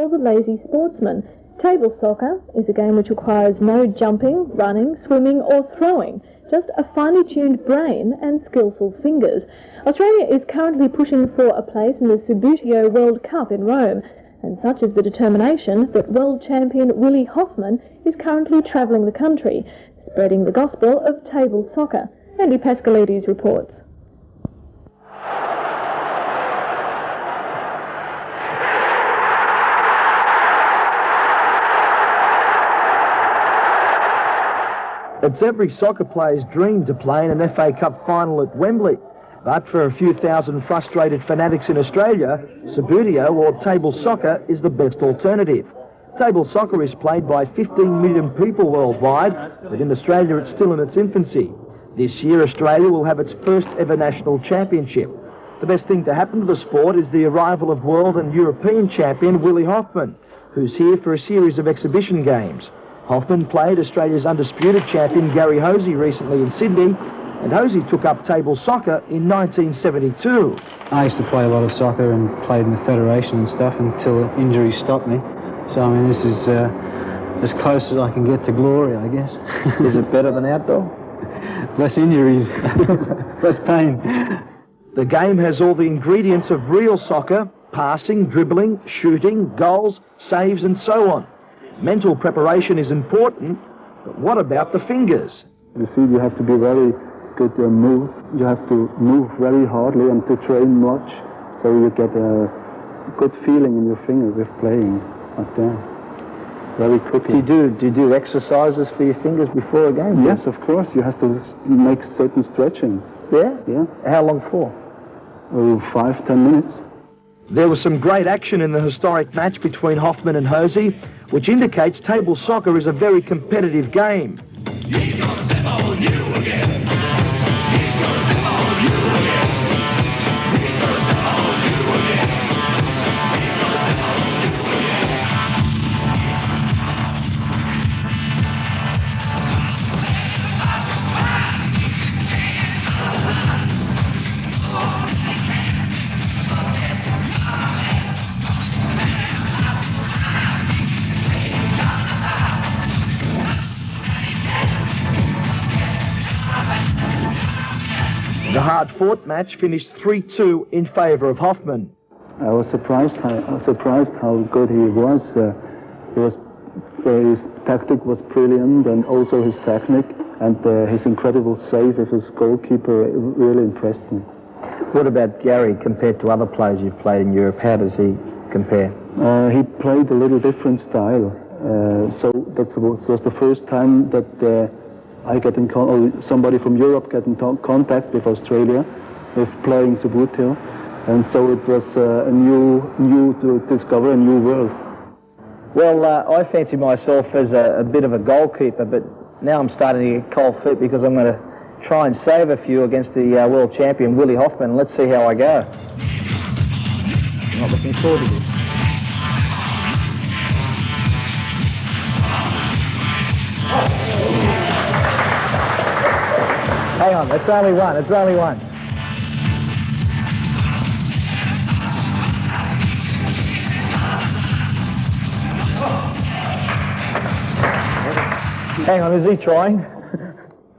For the lazy sportsman, table soccer is a game which requires no jumping, running, swimming or throwing, just a finely tuned brain and skillful fingers. Australia is currently pushing for a place in the Subbuteo World Cup in Rome, and such is the determination that world champion Willi Hoffmann is currently travelling the country, spreading the gospel of table soccer. Andy Paschalidis reports. It's every soccer player's dream to play in an FA Cup final at Wembley. But for a few thousand frustrated fanatics in Australia, Subbuteo or table soccer is the best alternative. Table soccer is played by 15 million people worldwide, but in Australia it's still in its infancy. This year Australia will have its first ever national championship. The best thing to happen to the sport is the arrival of world and European champion Willi Hoffmann, who's here for a series of exhibition games. Hoffmann played Australia's undisputed champion Gary Hosey recently in Sydney, and Hosey took up table soccer in 1972. I used to play a lot of soccer and played in the federation and stuff until injuries stopped me. So, I mean, this is as close as I can get to glory, I guess. Is it better than outdoor? Less injuries, less pain. The game has all the ingredients of real soccer: passing, dribbling, shooting, goals, saves and so on. Mental preparation is important, but what about the fingers? You see, you have to be very good to move. You have to move very hardly and to train much, so you get a good feeling in your finger with playing like that, very quickly. Do you do exercises for your fingers before a game? Yes, of course. You have to make certain stretching. Yeah? Yeah. How long for? 5-10 minutes. There was some great action in the historic match between Hoffmann and Hosey, which indicates table soccer is a very competitive game. He's gonna step on you again. He's gonna step on you again. He's gonna step on you again. He's gonna step on you again. The hard-fought match finished 3-2 in favour of Hoffmann. I was surprised how good he was. His tactic was brilliant, and also his technique, and his incredible save with his goalkeeper really impressed me. What about Gary compared to other players you've played in Europe? How does he compare? He played a little different style, so that was the first time that I get in somebody from Europe get in contact with Australia, with playing Subbuteo, and so it was a new to discover a new world. Well, I fancy myself as a bit of a goalkeeper, but now I'm starting to get cold feet because I'm going to try and save a few against the world champion Willi Hoffmann. Let's see how I go. I'm not looking forward to this. Hang on, it's only one, it's only one. Hang on, is he trying?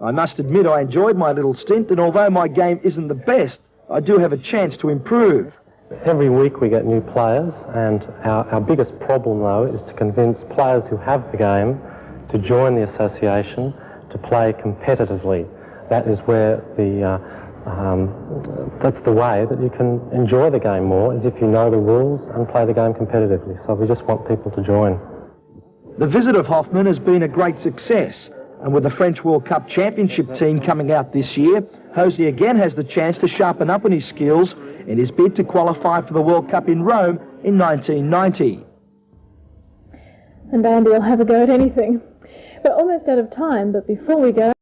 I must admit I enjoyed my little stint, and although my game isn't the best, I do have a chance to improve. Every week we get new players, and our biggest problem, though, is to convince players who have the game to join the association to play competitively. That is where that's the way that you can enjoy the game more, is if you know the rules and play the game competitively. So we just want people to join. The visit of Hoffmann has been a great success, and with the French World Cup Championship team coming out this year, Hosey again has the chance to sharpen up on his skills in his bid to qualify for the World Cup in Rome in 1990. And Andy will have a go at anything. We're almost out of time, but before we go,